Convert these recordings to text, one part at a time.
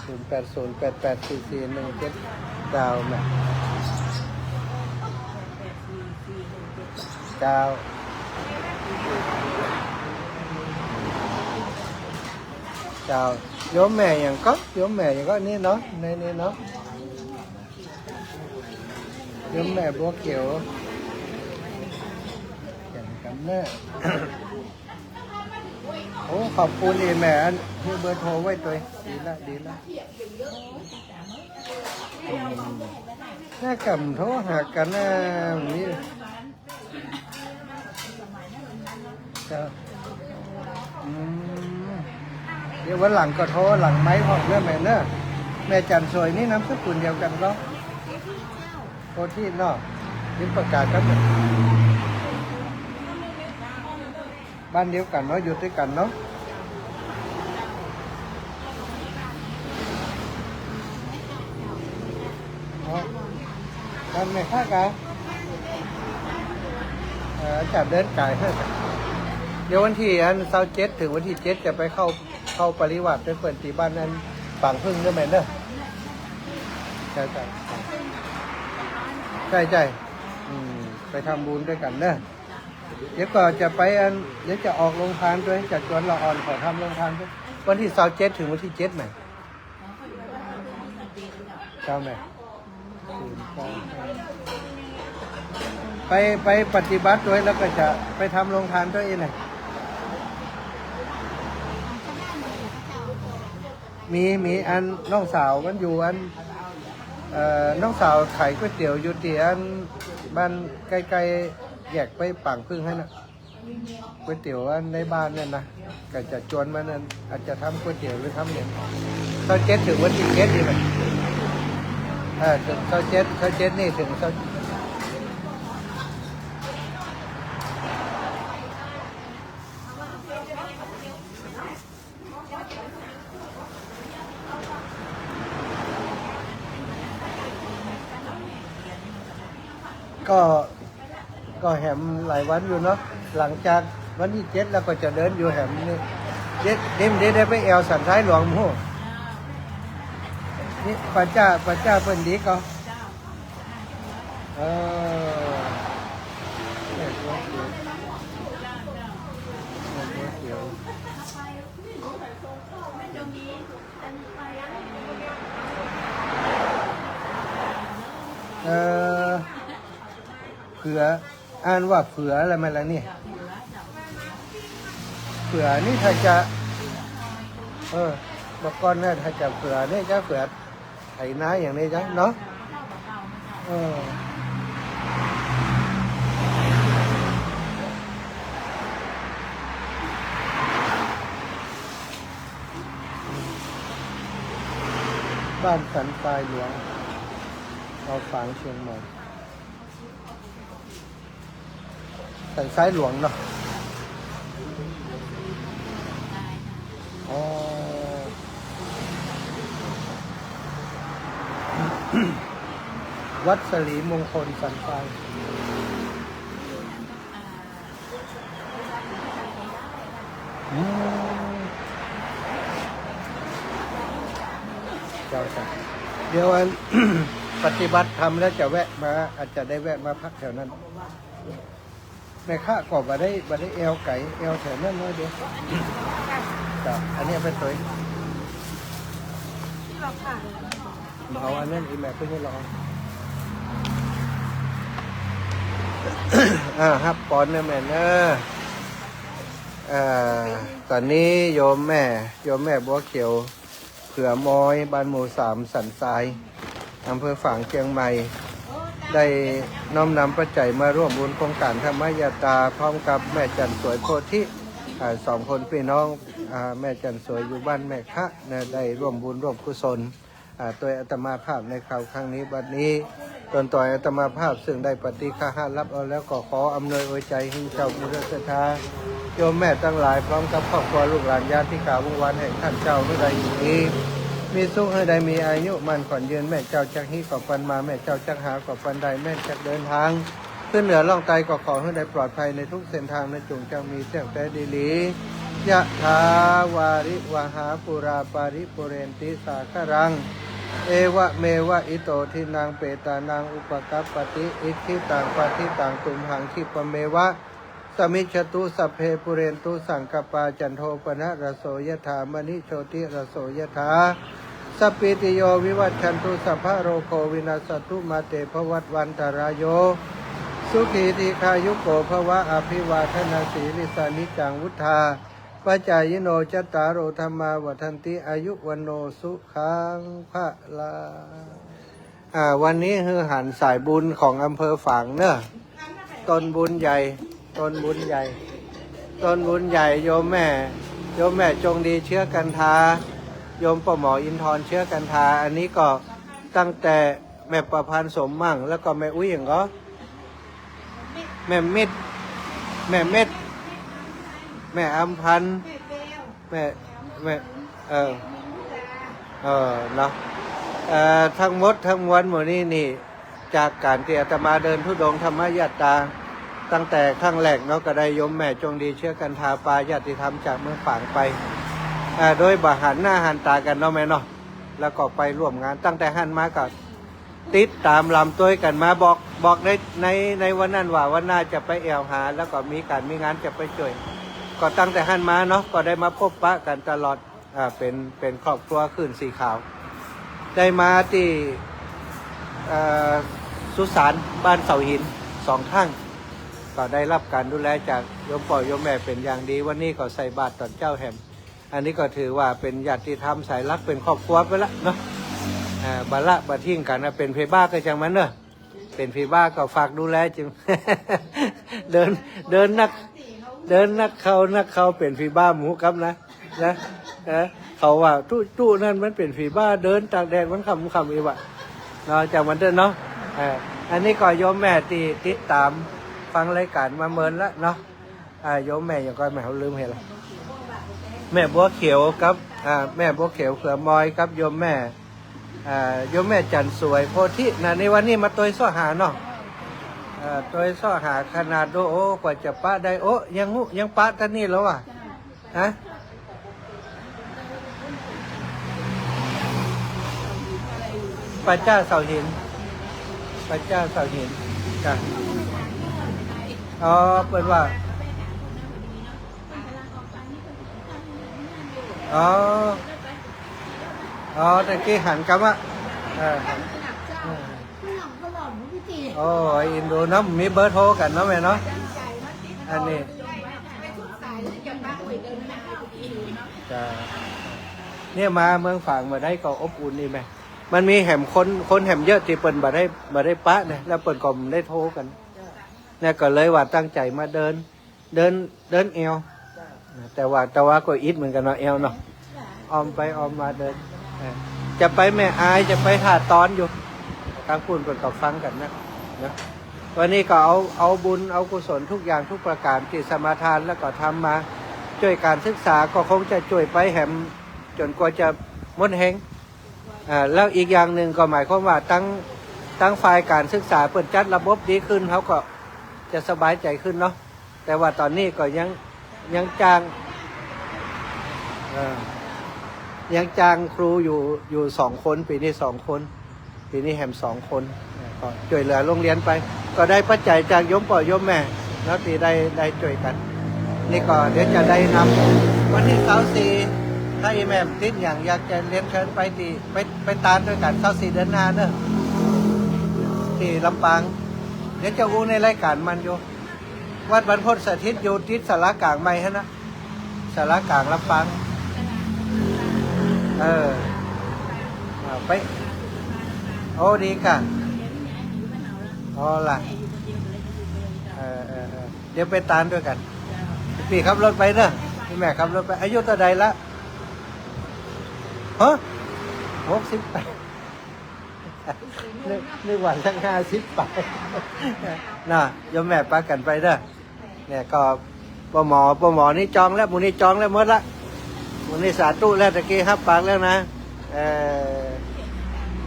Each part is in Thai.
0808844179แม่เจ้าเจ้าโยมแม่อย่างก็โยมแม่อย่างก็นี่เนาะในนี่เนาะโยมแม่บัวเขียวอย่างกันแน่โอ้ขอบคุณอีแม่ที่เบอร์โทรไว้ตัวดีละดีละน่ากำโทรหากันนะนี่จะเดี๋ยววันหลังก็โทรหลังไม้ของแม่แม่เนอะแม่จันสวยนี่น้ำสกุลเดียวกันก็โทรที่เนาะยิ้มประกาศกันบ้านเดียวกันเนาะอยู่ด้วยกันเนาะบ้านแม่ข้ากันจัดเดินไก่ให้เดี๋ยววันที่27ถึงวันที่7จะไปเข้าปริวัติไปเปิดที่บ้านนั้นฝั่งพึ่งเนอะแม่เนอะใช่ไปทำบุญด้วยกันเนอะเดี๋ยวก็จะไปเดี๋ยวจะออกโรงทานด้วยจัดจวนละอ่อนขอทำโรงทานด้วยวันที่27ถึงวันที่7ไหมเจ้าแม่ไปปฏิบัติด้วยแล้วก็จะไปทำโรงทานด้วยเองไงมีอันน้องสาวมันอยู่อันน้องสาวขายก๋วยเตี๋ยวอยู่ที่อันบ้านใกล้ๆแยกไปปังพึ่งให้นะก๋วยเตี๋ยวอันในบ้านเนี่ยนะก็จะจวนมันนั่นอาจจะทำก๋วยเตี๋ยวหรือทำเนี่ย27ถึงวันที่7ดีไหมถึง27นี่ถึงก็แหมหลายวันอยู่เนาะหลังจากวันที่7แล้วก็จะเดินอยู่แหมนี่เด็ดได้ไปแอวสันท้ายหลวงมู่นี่ป้าจ้าเป็นดีก็เผื่ออ่านว่าเผื่ออะไรมาแล้วนี่เผื่อนี่ถ้าจะบอกก่อนนะถ้าจะเผื่อนี่จะเผื่อไถนาอย่างนี้จ้ะเนาะบ้านสันทรายหลวงเอาฝางเชียงใหม่สันทรายหลวงเนาะวัดสลีมงคลสันทรายเจ้าค่ะเดี๋ยวปฏิบัติธรรมแล้วจะแวะมาอาจจะได้แวะมาพักแถวนั้นแม่ข้าก็มาได้เอวไก่เอวแถวนั้นน้อยเดียวจ้ะอันนี้เป็นตัวเอาอันนั้นอีแม่เพื่อให้ลองครับปอนเนี่ยแม่เนอะตอนนี้โยมแม่บัวเขียวเผื่อมอยบ้านหมู่3สันทรายอำเภอฝางเชียงใหม่ได้น้อมนำปัจจัยมาร่วมบุญโครงการธรรมยาตราพร้อมกับแม่จันสวยโพธิ2 คนพี่น้องแม่จันสวยอยู่บ้านแม่คะได้ร่วมบุญร่วมกุศลตัวอาตมาภาพในคราวครั้งนี้บัดนี้ตนต่อยอาตมาภาพซึ่งได้ปฏิฆารับเอาแล้วก็ขออำนวยอวยใจให้เจ้ามุรสธาโยมแม่ทั้งหลายพร้อมกับครอบครัวลูกหลานญาติกาวงวันแห่งท่านเจ้าเมื่อใดอยู่นี้มีสุขให้ใดมีอายุมันขวัญยืนแม่เจ้าจักฮีก่อฟันมาแม่เจ้าจักหาก่อฟันใดแม่จักเดินทางขึ้นเหนือล่องไตก็ขอให้ได้ปลอดภัยในทุกเส้นทางในจงเจ้ามีเสียงแต่ดีลี ยะถาวาริวหาปุราปาริปุเรนติสาครังเอวะเมวะอิโตทินังเปตานังอุปกัปปติอิทิตังปฏิตังตุมหังคิปะเมวะสมิจฉตุสัพเพปุเรนตุสังกปาจันโทปนะระโสยถามณิโชติระโสยถาสัพพิติโยวิวัชชันตุสัพพะโรโควินาสตุมาเตภวัตวันตรายโยสุขีติคายุโกภวะอภิวาทนาสีลิสานิจังวุธาปัจจายโนจัตตารโอธรรมาวัฏันติอายุวันโนสุขังพระลาวันนี้คือหันสายบุญของอำเภอฝางเนอะต้นบุญใหญ่ต้นบุญใหญ่ต้นบุญใหญ่โยมแม่จงดีเชื้อกันทาโยมป้าหมออินทร์เชื้อกันทาอันนี้ก็ตั้งแต่แม่ประพันธ์สมมั่งแล้วก็แม่อุ้ยอย่างก็แม่เม็ดแม่อัมพันธ์แม่เนาะทั้งหมดทั้งมวลหมดนี่จากการที่อาตมาเดินธุดงค์ธรรมยตราตั้งแต่ข้างแรกเนาะก็ได้โยมแม่จงดีเชื่อกันทาปาญาติธรรมจากเมืองฝางไปโดยบ่หันหน้าหันตากันเนาะแม่เนาะแล้วก็ไปร่วมงานตั้งแต่หันมาก็ติดตามลำตัวกันมาบอกในวันนั้นว่าวันหน้าจะไปแอวหาแล้วก็มีงานจะไปช่วยก็ตั้งแต่หันมาเนาะก็ได้มาพบปะกันตลอดเป็นครอบครัวขึ้นสีขาวได้มาที่สุสานบ้านเสาหิน2 ข้างก็ได้รับการดูแลจากโยมพ่อโยมแม่เป็นอย่างดีวันนี้ก็ใส่บาตรตอนเจ้าแหมอันนี้ก็ถือว่าเป็นญาติธรรมสายรักเป็นครอบครัวไปละเนาะบาทิ้งกันนะเป็นเพบ้าก็จังมันเนอะเป็นเพบ้าก็ฝากดูแลจึง เดินนักเขาเป็นเพบ้าหมูกับนะเขาว่าตู้นั่นมันเป็นเพบ้าเดินตากแดดมันคำอีวะเนาะจากมันเดินเนาะอันนี้ก็โยมแม่ที่ติดตามฟังรายการมาเมินละเนาะโยมแม่ยังก็แม่เขาลืมเห็นละแม่บัวเขียวกับแม่บัวเขียวเขือมอยกับโยมแม่จันสวยโพธินะในวันนี้มาตัวซ้อหาเนาะตัวซ้อหาขนาดโอ้กว่าจะปะได้โอ้ยังปะท่านนี่แล้วอ่ะฮะพระเจ้าเสาหินจ้ะเปิดว่าตะกี้หันกับว่าโอ้ยอินโดน้ำมีเบอร์โทรกันเนาะแม่เนาะอันนี้จ้ะเนี่ยมาเมืองฝางมาได้ก็อบอุ่นนี่แม่มันมีแหมคนแหมเยอะที่เปิ่นมาได้ปะเนี่ยแล้วเปิ่นก็ได้โทรกันเนี่ยก็เลยว่าตั้งใจมาเดินเอวแต่ว่าก็อิดเหมือนกันเนาะเอวเนาะออมไปออมมาเดินจะไปแม่อายจะไปถ่าตอนอยู่ทางพูนเปิ่นก็ฟังกันนะวันนี้ก็เอาบุญเอากุศลทุกอย่างทุกประการที่สมาทานแล้วก็ทำมาช่วยการศึกษาก็คงจะช่วยไปแหมจนกว่าจะหมดแหงแล้วอีกอย่างหนึ่งก็หมายความว่าตั้งฝ่ายการศึกษาเปิดจัดระบบดีขึ้นเขาก็จะสบายใจขึ้นเนาะแต่ว่าตอนนี้ก็ยังจ้างครูอยู่2 คนปีนี้2 คนปีนี้แหม2 คนก็ช่วยเหลือโรงเรียนไปก็ได้ปัจจัยจากโยมพ่อโยมแม่แล้วที่ได้ช่วยกันนี่ก็เดี๋ยวจะได้นำวันที่24ถ้าอีแม่ติดอย่างอยากจะเรียนเชิญไปตามด้วยกัน24เดือนหน้าเนอะที่ลำปางเดี๋ยวจะอู้ในรายการมันอยู่วัดบรรพตสถิตอยู่ติดสารกลางใหม่ฮะนะสารกลางลำปางไปโอ้ดีค่ะอ๋อล่ะเดี๋ยวไปตามด้วยกันพี่ขับรถไปเนอะพี่แม่ขับรถไปอายุเท่าใดละฮะ68นึกว่าทั้ง50ไปน่ะโยมแม่ปากันไปเด้อเนี่ยก็ป้าหมอนี่จองแล้วหมูนี่จองแล้วหมดละหมูนี่สาธุแล้วตะกี้ครับปากแล้วนะ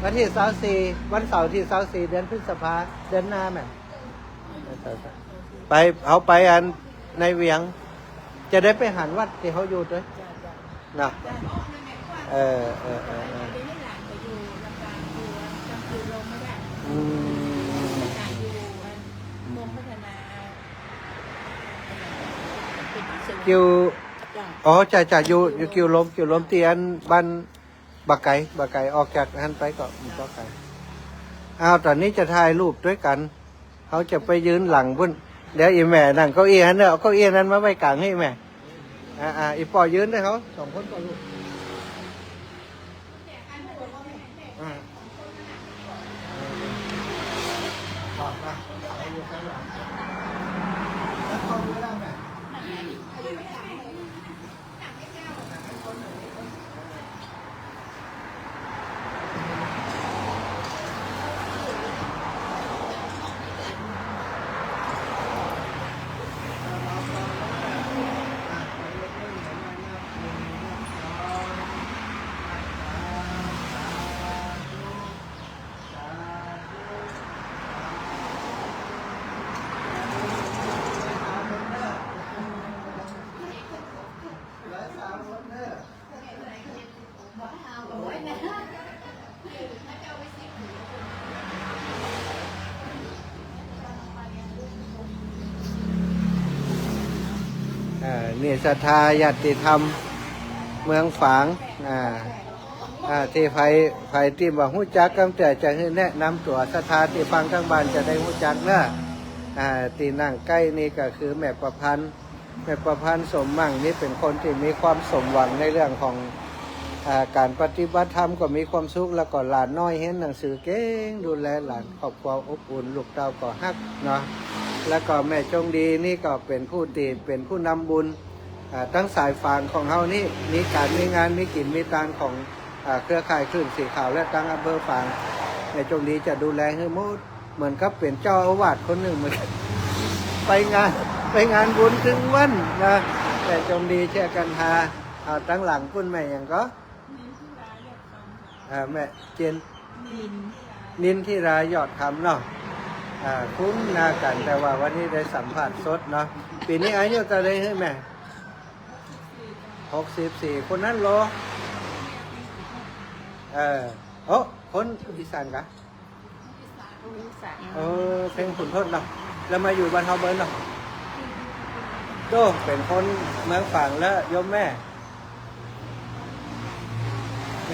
วันที่24วันเสาร์ที่24เดือนพฤษภาเดือนหน้าแม่ไปเอาไปอันในเวียง จะได้ไปหันวัดที่เขาอยู่ด้วย จ้ะจ้ะ นะ จ้ะ เออ เดี๋ยวให้หลานไปอยู่ลำปางอยู่จำคือลงไม่ได้ อืม หลานอยู่กรมพัฒนาเป็นเส กิว จ้ะ อ๋อจะอยู่กิวล้มเตียนบ้านบาไก่ออกจากหันไปก็บาไก่อ้าวตอนนี้จะถ่ายรูปด้วยกันเขาจะไปยืนหลังพุ่นเดี๋ยวอีแม่นั่งเก้าอี้หันเนอะเอาเก้าอี้นั้นมาไว้กลางให้แม่อีปอยืนได้เขาสองคนก็ลูกอ่าบอกมาเอาอยู่ข้างหลังแล้วเข้าดูได้ไหม นี่ศรัทธาญาติธรรมเมืองฝางที่ไฟที่บอกหู้จักกำแต่จะให้แนะนำตัวศรัทธาที่ฟังทั้งบ้านจะได้หู้จักเนอะที่นั่งใกล้นี่ก็คือแม่ประพันธ์สมมั่งนี่เป็นคนที่มีความสมหวังในเรื่องของการปฏิบัติธรรมก็มีความสุขแล้วก็หลานน้อยเห็นหนังสือเก่งดูแลหลานครอบครัวอบอุ่นลูกเต้าก็ฮักเนาะแล้วก็แม่จงดีนี่ก็เป็นผู้ตีเป็นผู้นำบุญตั้งสายฝางของเฮานี่มีการมีงานมีกินมีตานของเครือข่ายคลื่นสีขาวและตั้งอำเภอฝางแม่จงดีจะดูแลให้หมดเหมือนกับเป็นเจ้าอาวาสคนหนึ่งเหมือนไปงานบุญถึงวันนะแม่จงดีเชื่อกันหาตั้งหลังคุณแม่อย่างก็แม่เจนนินที่รายยอดคำเนาะคุ้นหน้ากันแต่ว่าวันนี้ได้สัมผัสสดเนาะปีนี้อายุเท่าไรให้แม่64คนนั้นโลโอ้คนอีสานกะเพลงขุนทดเนาะแล้วมาอยู่บ้านเฮาเบิร์นเนาะโตเป็นคนเมืองฝางแล้วยมแม่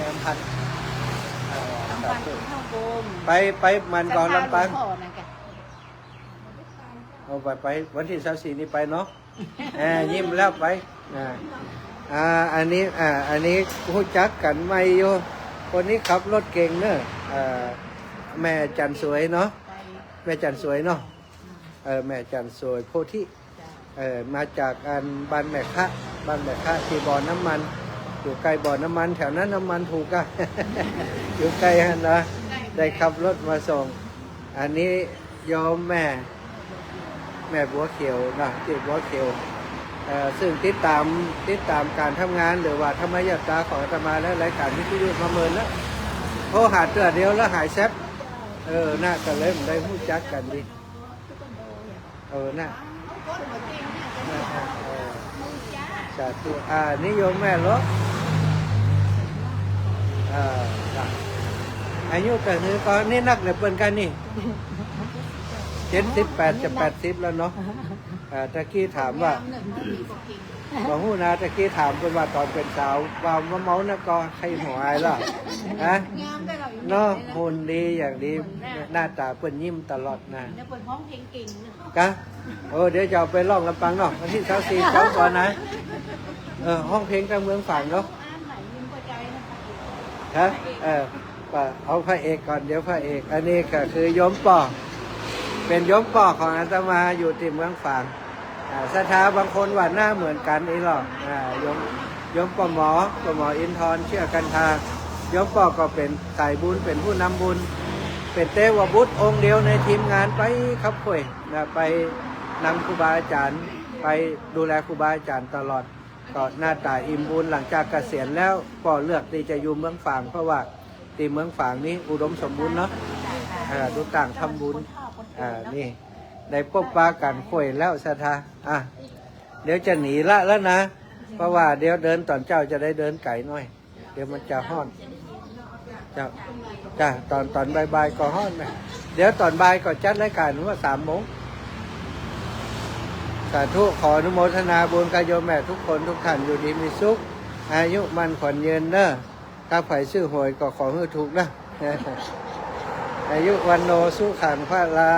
อำพันธ์ ลำปางเข้ากรม ไปมันก่อนลำปาง พ่อนะแก เอาไปวันที่24นี่ไปเนาะยิ้มแล้วไปอันนี้รู้จักกันไหมโยคนนี้ขับรถเก่งเนอะแม่จันสวยเนาะ ไป แม่จันสวยเนาะแม่จันสวยโพธิมาจากบ้านแม่คะที่บ่อน้ำมันอยู่ใกล้บ่อน้ำมันแถวนั้นน้ำมันถูกอะ อยู่ใกล้ฮะนะได้ขับรถมาส่งอันนี้ยอมแม่บัวเขียวนะที่บัวเขียวซึ่งติดตามการทำงานหรือว่าธรรมยตราของอาตมาและรายการวิทยุมาเมินแล้วโทรหาเตือเดียวแล้วหายแซบน่าจะเล่มได้พูดจักกันดีน่าสาธุนิยมแม่ลบอายุแต่นี้ก็นี่นักเลยเปิ่นกันนี่78จะ80แล้วเนาะตะกี้ถามว่าบอกหูนะตะกี้ถามเป็นว่าตอนเป็นสาวว่ามะเมานะก็ใครหัวอายล่ะเนาะหุ่นดีอย่างดีหน้าตาเปิ้นยิ้มตลอดนะ แล้วเปิดห้องเพลงเก่งนะ กะเดี๋ยวจะเอาไปร้องลำปางเนาะวันที่24เจ้าก่อนนะห้องเพลงกลางเมืองฝางเนาะ อ่านไหนยิ้มหัวใจนะ ฮะเอาพระเอกก่อนเดี๋ยวพระเอกอันนี้ก็คือโยมป่อเป็นโยมป่อของอาตมาอยู่ที่เมืองฝางศรัทธาบางคนว่าหน้าเหมือนกันนี่หรอกโยมป่อหมออินทร์เชื่อกันทาโยมป่อก็เป็นสายบุญเป็นผู้นำบุญเป็นเทวบุตรองค์เดียวในทีมงานไปขับข่อยไปนำครูบาอาจารย์ไปดูแลครูบาอาจารย์ตลอดก็หน้าตาอิ่มบุญหลังจากเกษียณแล้วก็เลือกที่จะอยู่เมืองฝางเพราะว่าที่เมืองฝางนี้อุดมสมบูรณ์เนาะทุกต่างทำบุญนี่ได้พบปะกันข่อยแล้วศรัทธา เดี๋ยวจะหนีละแล้วนะ เพราะว่าเดี๋ยวเดินตอนเจ้าจะได้เดินไก่หน่อย เดี๋ยวมันจะห้อนจ้าจ้าตอนบ่ายก็ห้อนไหมเดี๋ยวตอนบ่ายก็จัดรายการว่า3 โมงสาธุขออนุโมทนาบุญกับโยมแม่ทุกคนทุกท่านอยู่ดีมีสุขอายุมันขวัญยืนเนอะถ้าไผ่ซื้อหวยก็ขอให้ถูกนะ อายุวันโนสุขังพระลา